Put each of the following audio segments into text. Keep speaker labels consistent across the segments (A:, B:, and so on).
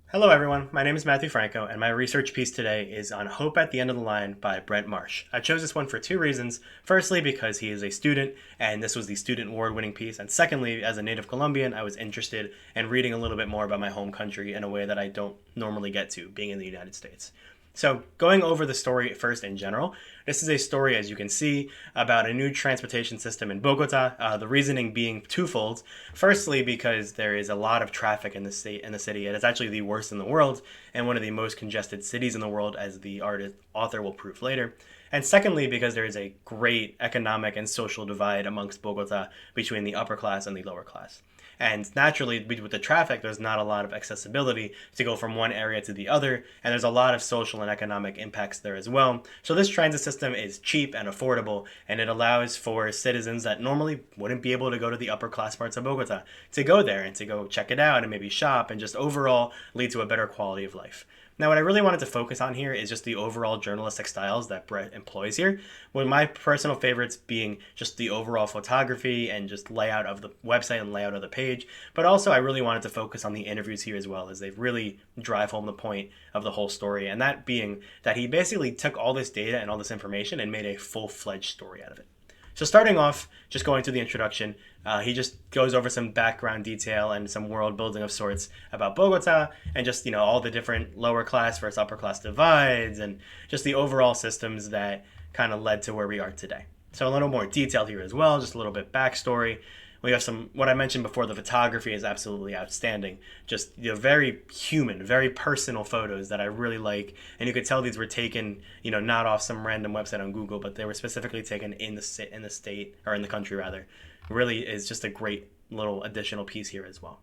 A: Hello, everyone. My name is Matthew Franco, and my research piece today is on Hope at the End of the Line by Brett Marsh. I chose this one for two reasons. Firstly, because he is a student, and this was the student award winning piece. And secondly, as a native Colombian, I was interested in reading a little bit more about my home country in a way that I don't normally get to, being in the United States. So, going over the story first in general, this is a story, as you can see, about a new transportation system in Bogota. The reasoning being twofold. Firstly, because there is a lot of traffic in the city, and it's actually the worst in the world, and one of the most congested cities in the world, as the author will prove later. And secondly, because there is a great economic and social divide amongst Bogota between the upper class and the lower class. And naturally, with the traffic, there's not a lot of accessibility to go from one area to the other, and there's a lot of social and economic impacts there as well. So this transit system is cheap and affordable, and it allows for citizens that normally wouldn't be able to go to the upper class parts of Bogota to go there and to go check it out and maybe shop and just overall lead to a better quality of life. Now, what I really wanted to focus on here is just the overall journalistic styles that Brett employs here. With my personal favorites being just the overall photography and just layout of the website and layout of the page. But also, I really wanted to focus on the interviews here as well, as they really drive home the point of the whole story. And that being that he basically took all this data and all this information and made a full-fledged story out of it. So starting off, just going through the introduction, he just goes over some background detail and some world building of sorts about Bogota and just, all the different lower class versus upper class divides and just the overall systems that kind of led to where we are today. So a little more detail here as well, just a little bit backstory. We have some, what I mentioned before, the photography is absolutely outstanding. Just very human, very personal photos that I really like. And you could tell these were taken, not off some random website on Google, but they were specifically taken in the state, or in the country rather. Really is just a great little additional piece here as well.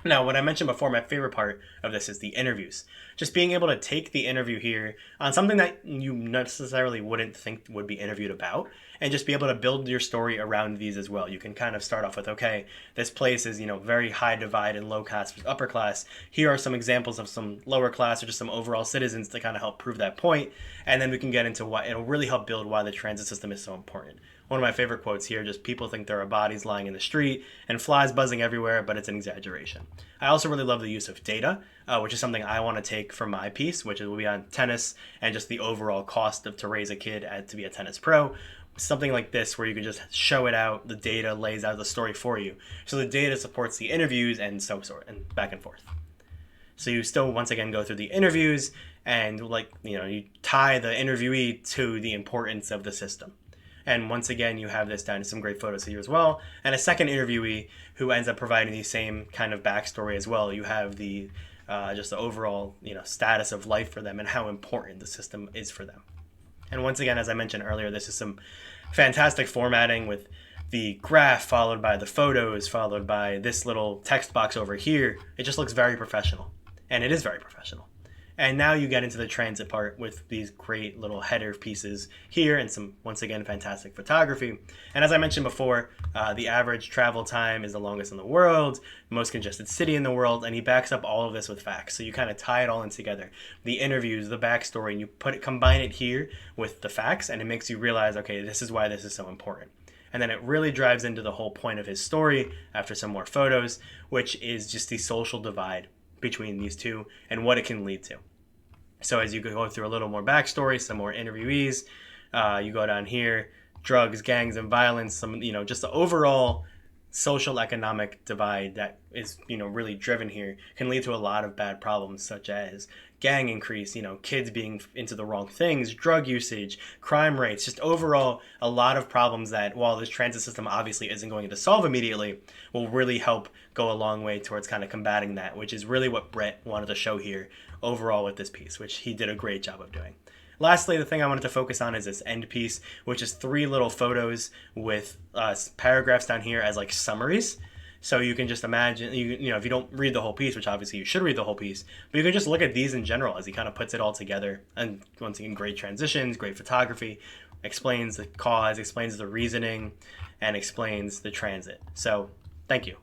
A: Now, what I mentioned before, my favorite part of this is the interviews. Just being able to take the interview here on something that you necessarily wouldn't think would be interviewed about, and just be able to build your story around these as well. You can kind of start off with, okay, this place is, very high divide and low class versus upper class. Here are some examples of some lower class or just some overall citizens to kind of help prove that point. And then we can get into why it'll really help build why the transit system is so important. One of my favorite quotes here, just people think there are bodies lying in the street and flies buzzing everywhere, but it's an exaggeration. I also really love the use of data, which is something I want to take from my piece, which will be on tennis and just the overall cost to raise a kid to be a tennis pro. Something like this where you can just show it out, the data lays out the story for you. So the data supports the interviews and so sort and back and forth. So you still once again go through the interviews and you tie the interviewee to the importance of the system. And once again, you have this down to some great photos here as well. And a second interviewee who ends up providing the same kind of backstory as well. You have the just the overall status of life for them and how important the system is for them. And once again, as I mentioned earlier, this is some fantastic formatting with the graph followed by the photos followed by this little text box over here. It just looks very professional, and it is very professional. And now you get into the transit part with these great little header pieces here and some, once again, fantastic photography. And as I mentioned before, the average travel time is the longest in the world, most congested city in the world, and he backs up all of this with facts. So you kind of tie it all in together. The interviews, the backstory, and you combine it here with the facts, and it makes you realize, okay, this is why this is so important. And then it really drives into the whole point of his story after some more photos, which is just the social divide between these two and what it can lead to. So as you go through a little more backstory, some more interviewees, you go down here, drugs, gangs, and violence, some, just the overall social economic divide that is, really driven here can lead to a lot of bad problems such as gang increase, kids being into the wrong things, drug usage, crime rates, just overall a lot of problems that while this transit system obviously isn't going to solve immediately, will really help go a long way towards kind of combating that, which is really what Brett wanted to show here overall with this piece, which he did a great job of doing. Lastly, the thing I wanted to focus on is this end piece, which is 3 little photos with paragraphs down here as like summaries. So you can just imagine, if you don't read the whole piece, which obviously you should read the whole piece, but you can just look at these in general as he kind of puts it all together. And once again, great transitions, great photography, explains the cause, explains the reasoning, and explains the transit. So thank you.